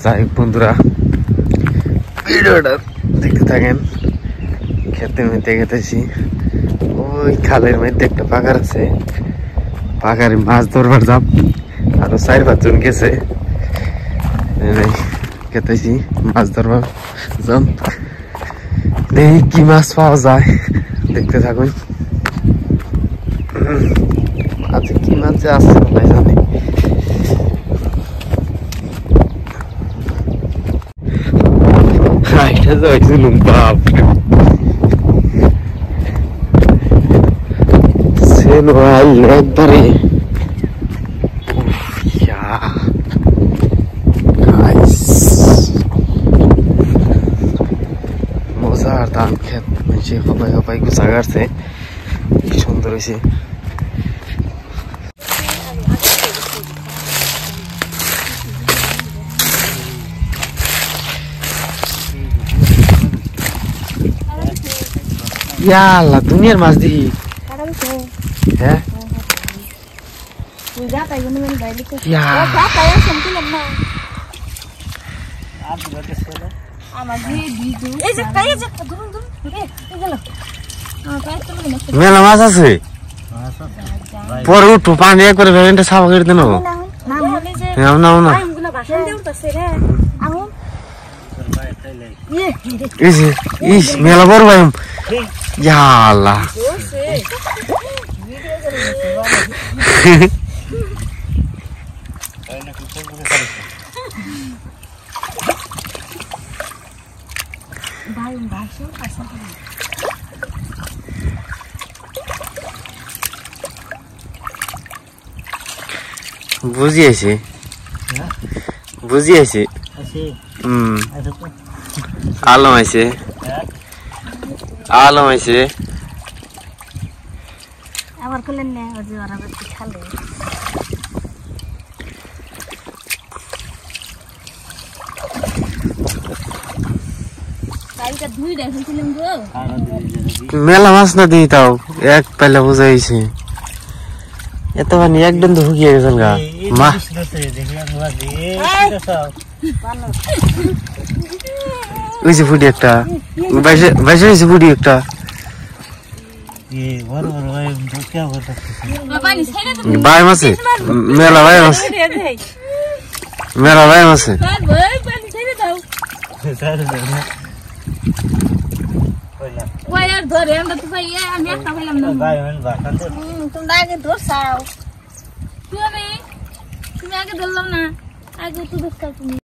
যাই বন্ধুরা ভিডিওটা দেখতে থাকেন। খেতে মেতে খেতেছি ওই খালের মধ্যে একটা পাকার আছে, পাকারে মাছ ধরবার যাব, আরো 4-5 জন গেছে, খেতেছি মাছ ধরবার যাব। দেখি কি মাছ পাওয়া যায়, দেখতে থাকুন। আচ্ছা কি মাছ আছে ভাই জানি। এটা তো হয়েছিলাম বাপ একবারে মজার ধান খেত মেশে হবাই হবাই গুছা গাড়ছে, কি সুন্দর হয়েছে। আল্লাহ দুনিয়ার মাছ দেখি। হ্যাঁ মেলা মাছ আছে, পরে উঠো পানি করে ভ্যালেন্টা সাফা করে দেন। নাও না ইস মেলা বড় ভাই। আল্লাহ বুঝিয়েছে বুঝিয়েছে। আলম আছে, আলম আছে। আবার করলেন না যে ওরা বেশি খালে কালকে দুই দেখছিলাম গো। মেলা মাছ না দিই তাও এক পেলা বুঝাইছে, এত মানে একদম তো হুকিয়ে গেছেন গা মা। ওই যে ফুটি একটা বাইশে হয়েছে, ফুটি একটা বাই মাছে, মেলা বাই মাছ, মেলা বাই মাছে। ধরে আমরা তো ভাই আমি একটা পাইলাম না। তোমরা আগে ধরছাও, তুমি আগে ধরলাম না, আগে তো ধরছাও তুমি।